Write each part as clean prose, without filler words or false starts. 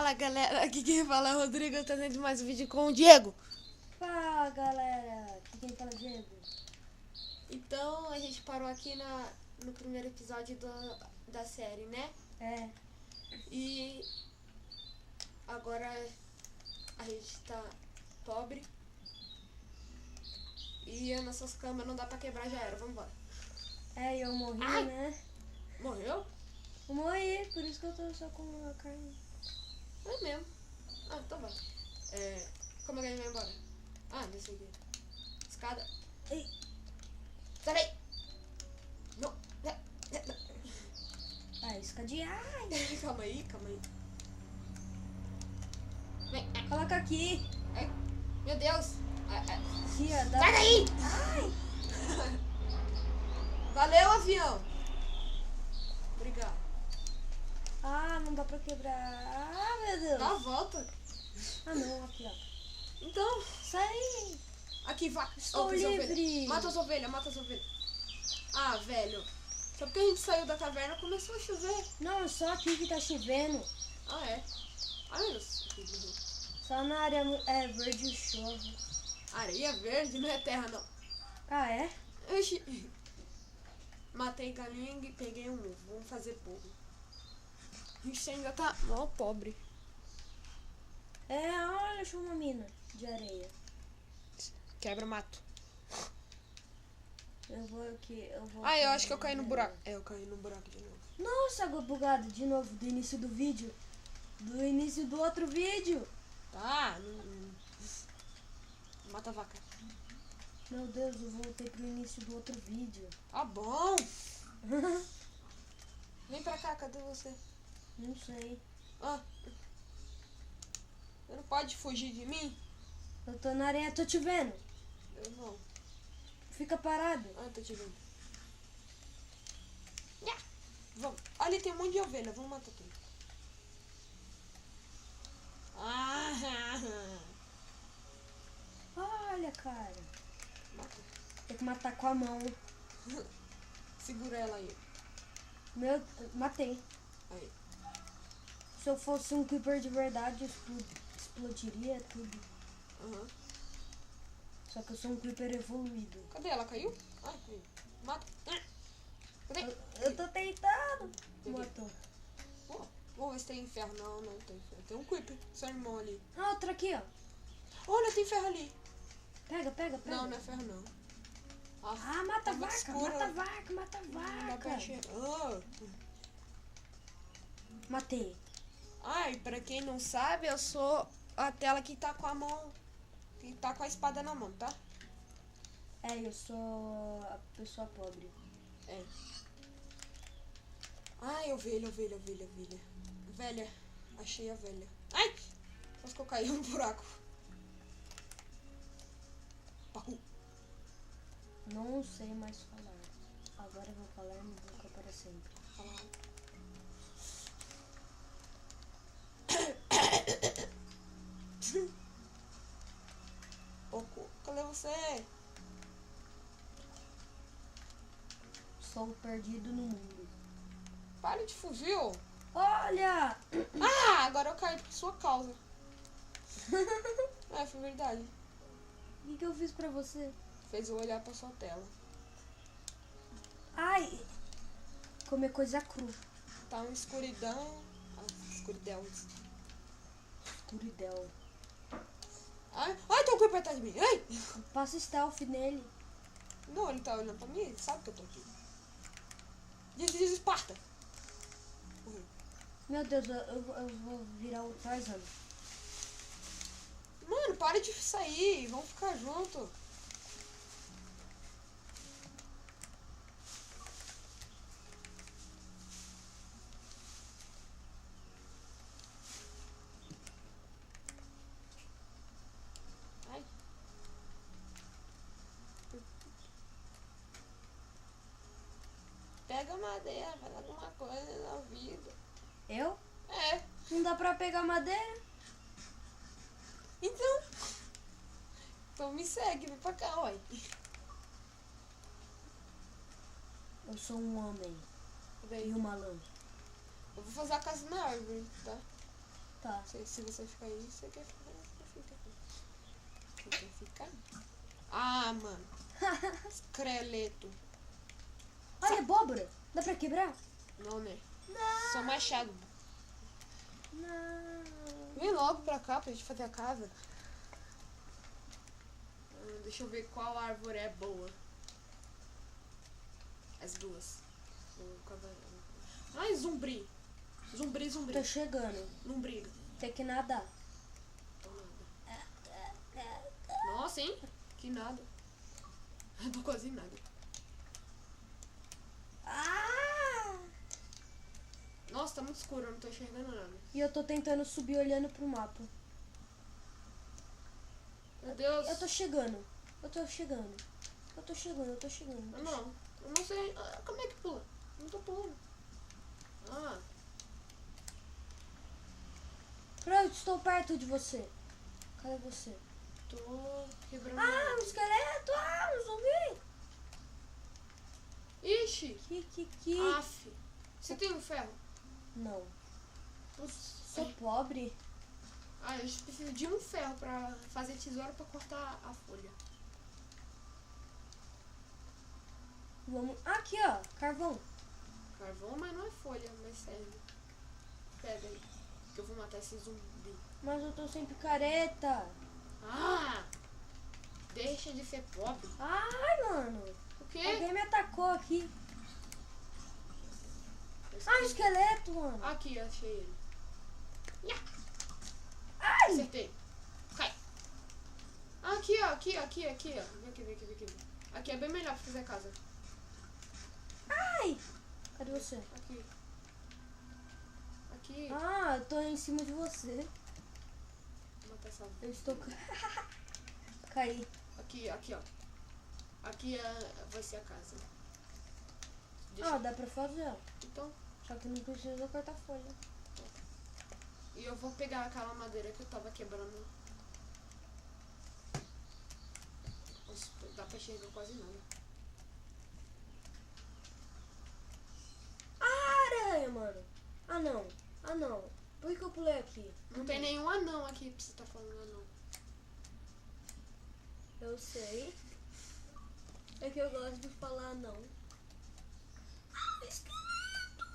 Fala galera, aqui quem fala é o Rodrigo, trazendo mais um vídeo com o Diego. Fala galera, aqui quem fala é o Diego. Então a gente parou aqui no primeiro episódio da série, né? É, E agora a gente tá pobre e as nossas camas não dá pra quebrar, já era, vambora. eu morri, Ai! né? Morreu? Eu morri, por isso que eu tô só com a carne. É mesmo. Ah, então vai. Como é que a gente vai embora? Ah, desce aqui. Escada. Ei, Sai daí! Não. escadinha. Ai, Calma aí. Vem. coloca aqui. Ai, meu Deus. Aqui, ó. Sai daí! Ai, Valeu, avião. Obrigado. não dá pra quebrar. Ah, meu Deus. Dá a volta. Ah, não, aqui, ó. Então, Sai. aqui, vaca. Estou livre. Mata as ovelhas. Ah, velho. Só porque a gente saiu da caverna começou a chover. Não, só aqui que tá chovendo. Ah, é? Ah, meu Deus. Só na área verde chove. Areia verde não é terra, não. Ah, é? Oxi. Matei galinha e peguei um ovo. Vamos fazer burro. A gente ainda tá mal pobre. Olha, achou uma mina de areia. Quebra mato. Eu vou aqui, Ah, eu acho que eu caí no buraco. Eu caí no buraco de novo. Nossa, água bugada de novo do início do vídeo. Do início do outro vídeo. Tá. Mata a vaca. Meu Deus, eu voltei pro início do outro vídeo. Tá bom. Vem pra cá, cadê você? Não sei. Ah. Você não pode fugir de mim? Eu tô na areia, tô te vendo. Eu não. Fica parado. Ah, tô te vendo. Yeah. Vamos. Ali tem um monte de ovelha, vamos matar tudo. Olha, cara. Mata. Tem que matar com a mão. Segura ela aí. Matei. Aí. Se eu fosse um creeper de verdade, explodiria tudo. Uhum. Só que eu sou um creeper evoluído. Cadê ela? Caiu? Ai, caiu. Mata. Cadê? Eu tô tentando. Peguei. Matou. Vamos ver se tem ferro. Não, não tem ferro. Tem um creeper. Seu irmão ali. Ah, outra aqui, ó. Olha, tem ferro ali. Pega. Não, não é ferro não. Ah, mata a muito vaca, escuro. mata a vaca, mata a Não dá pra vaca. enxergar. Matei. Ai, pra quem não sabe, eu sou a tela que tá com a mão. Que tá com a espada na mão, tá? Eu sou a pessoa pobre. É. Ai, ovelha. Velha. Achei a velha. Ai! Quase que eu caí no buraco. Pacu. Não sei mais falar. Agora eu vou falar minha boca para sempre. Oco, cadê você? Sou perdido no mundo. Pare de fugir, ô. Olha! Ah, agora eu caí por sua causa. Foi verdade. O que eu fiz pra você? Fez eu olhar pra sua tela. Ai! Comer coisa cru. Tá uma escuridão. Escuridão. Turidel. Ai, tem um creeper atrás de mim. Ai! Passa stealth nele. Não, ele tá olhando pra mim, ele sabe que eu tô aqui. Diz Esparta. Morreu. Meu Deus, eu vou virar o Tarzan. Mano, para de sair. Vamos ficar junto. Ai. Pega madeira, faz alguma coisa na vida. Eu? É. Não dá pra pegar madeira? Então me segue, vem pra cá, uai. Eu sou um homem Vem. e uma lã. Eu vou fazer a casa na árvore, tá? Tá. Se você ficar aí, você quer ficar. Você quer ficar? Ah, mano. Esqueleto. Olha, abóbora. Dá pra quebrar? Não, né? Não. Só machado. Não. Vem logo pra cá pra gente fazer a casa. Deixa eu ver qual árvore é boa. As duas. Ai, zumbri. Zumbri. Tô chegando. Não briga. Tem que nadar. Então nada. Nossa, hein? Que nada. Eu tô quase nada. Ah! Nossa, tá muito escuro, eu não tô enxergando nada. E eu tô tentando subir olhando pro mapa. Meu Deus. Eu tô chegando. Eu tô chegando. Não, eu não sei. Como é que pula? Não tô pulando. Ah, Pronto, estou perto de você. Cadê você? tô quebrando. Ah, um esqueleto! Ah, um zumbi! Ixi! Que? Aff. Você tem um ferro? Não. Putz. Sou pobre. Ah, a gente precisa de um ferro pra fazer tesoura pra cortar a folha. Vamos. Aqui, ó. Carvão. Carvão, mas não é folha, mas serve. Pega aí, que eu vou matar esse zumbi. Mas eu tô sem picareta. Ah! Deixa de ser pobre. Ai, mano. O quê? Alguém me atacou aqui. Ah, um esqueleto, mano. Aqui, achei ele. Nha! Ai! Acertei. Cai. Aqui, ó. Vem aqui. Aqui é bem melhor pra fazer a casa. Ai! Cadê você? Aqui. Ah, eu tô em cima de você. Vou matar essa. Eu estou... Caí. Aqui, ó. Aqui vai ser a casa. Ah, dá pra fazer, ó. Então, Só que não precisa cortar folha. e eu vou pegar aquela madeira que eu tava quebrando. Nossa, dá pra enxergar quase nada. Aranha, mano. Ah, não. Por que eu pulei aqui? Não tem nenhum anão aqui pra você tá falando anão. Eu sei. É que eu gosto de falar não. Ah, esqueleto.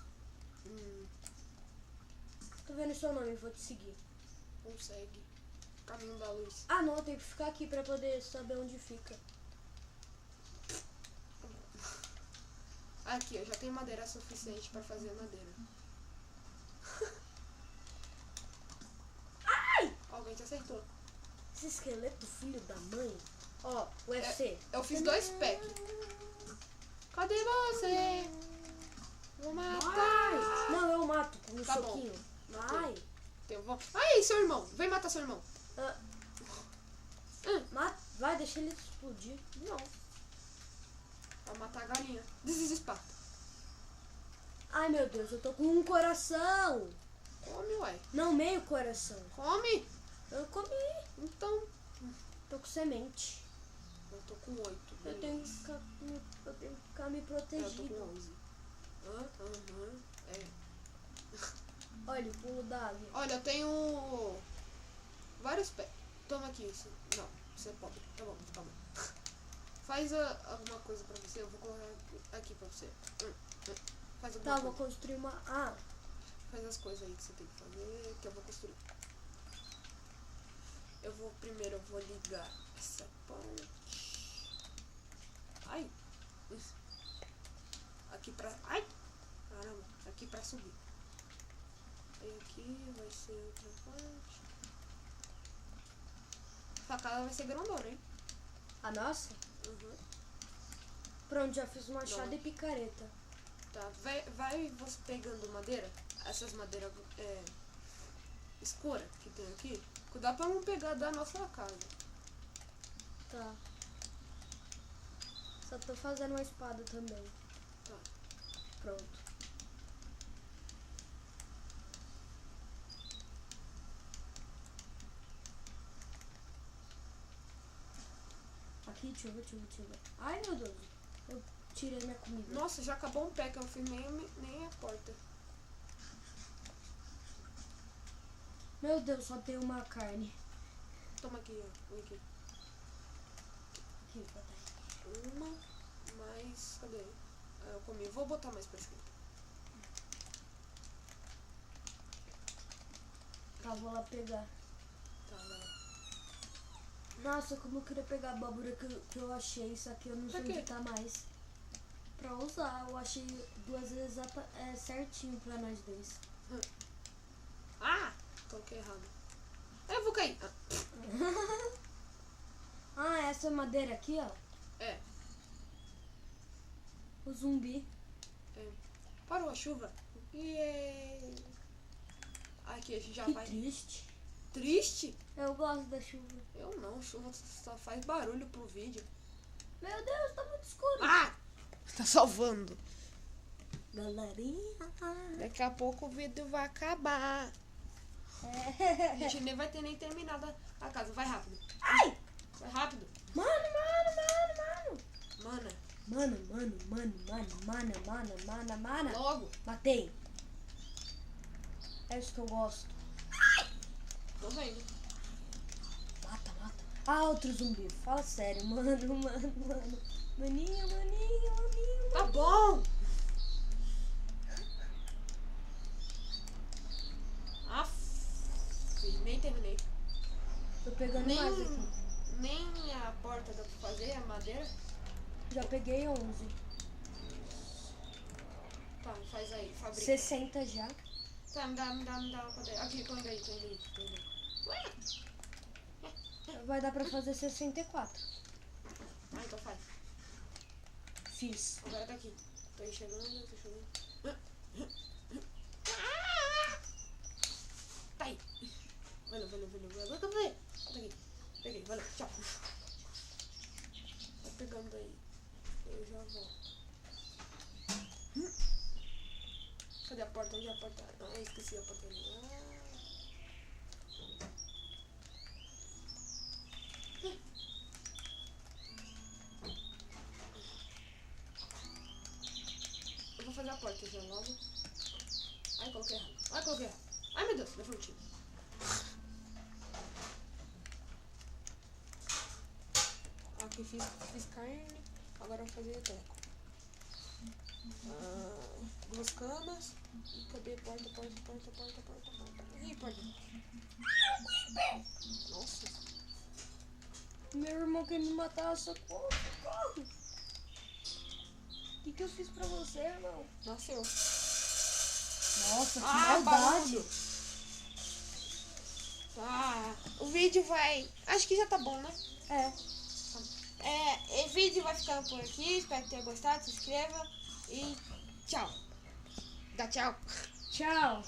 Tô vendo seu nome, vou te seguir. Consegue. Caminho da luz. Ah, não, eu tenho que ficar aqui pra poder saber onde fica. Aqui, eu já tenho madeira suficiente pra fazer madeira. Ai! Alguém te acertou. Esse esqueleto, filho da mãe. Ó, UFC. Eu fiz 2 packs. Cadê você? Vou matar. Ai! Não, eu mato com um Tá bom. soquinho. Matei. Ai! Eu vou... Aí, seu irmão. Vem matar seu irmão. Vai, deixa ele explodir. Não. Vai matar a galinha. Desesparta. Ai, meu Deus, eu tô com um coração. Come, ué. Não, meio coração. Come. Eu comi. Então. Tô com semente. Eu tô com 8. Eu tenho que ficar me Eu tô protegido. com 11. É. Olha o pulo da águia. Olha, eu tenho vários pés. Toma aqui isso. Não, você é pobre. Tá bom. Faz alguma coisa pra você. Eu vou colocar aqui pra você. Faz alguma Tá, vou coisa. construir uma... Ah, Faz as coisas aí que você tem que fazer, que eu vou construir. Primeiro eu vou ligar essa parte. Ai! Isso. Aqui pra... Ai! Caramba, aqui pra subir. Aí aqui vai ser outra parte. A facada vai ser grandona, hein? a nossa? Uhum. Pronto, já fiz machado Não. e picareta. Tá, vai você pegando madeira. Essas madeiras escuras que tem aqui. Cuidado pra não pegar da nossa casa. Tá. Só tô fazendo uma espada também. Tá. Pronto. Aqui, deixa eu ver. Ai, meu Deus. Eu tirei minha comida. Nossa, já acabou um pé que eu fiz nem a porta. Meu Deus, só tem uma carne. Toma aqui, ó. Vem aqui. Aqui, bota aí. Uma, mais... Cadê? Ah, eu comi. Vou botar mais pra cima. Tá, vou lá pegar. Tá, vai lá. Nossa, como eu queria pegar a abóbora que eu achei, só que eu não sei Pra quê? onde tá mais. Pra usar, eu achei duas vezes certinho pra nós dois. Ah! Coloquei errado. Eu vou cair. Ah, Ah, essa madeira aqui, ó. é. O zumbi. Parou a chuva. Yay! Aqui, a gente já Que vai... triste. Triste? Eu gosto da chuva. Eu não, chuva só faz barulho pro vídeo. Meu Deus, tá muito escuro. Ah! Tá salvando. Galerinha. Daqui a pouco o vídeo vai acabar. A É. gente nem vai ter nem terminado a casa. Vai rápido. Ai! Vai rápido. Mano. Mana, Mana. logo. Matei. É isso que eu gosto. Tô vendo. Mata. Ah, outro zumbi. Fala sério, mano. Maninho. Tá bom. Aff, nem terminei. Tô pegando mais aqui. Nem a porta dá pra fazer, a madeira. Já peguei 11. Tá, faz aí, fabrica. 60 já. Tá, me dá. Cadê? Aqui, tô indo aí. Ué? Vai dar pra fazer 64. Ah, então faz. Fiz. Agora tá aqui. Tô chegando. Tá aí. Valeu. Tá aqui. Peguei, valeu, tchau. Tá pegando aí. Eu já volto. Cadê a porta? Onde é a porta? Ah, esqueci a porta ali. Eu vou fazer a porta já logo. Ai, coloquei errado. Ai, meu Deus, deu frutinho. Aqui fiz carne. Agora eu vou fazer teco. 2 camas. E cadê porta? Ih, porta. Nossa. Meu irmão quer me matar, socorro. O que eu fiz pra você, irmão? Nasceu. Nossa, que maldade. Barulho. Tá. O vídeo vai... Acho que já tá bom, né? O vídeo vai ficando por aqui. Espero que tenha gostado. Se inscreva. E tchau. Dá tchau. Tchau.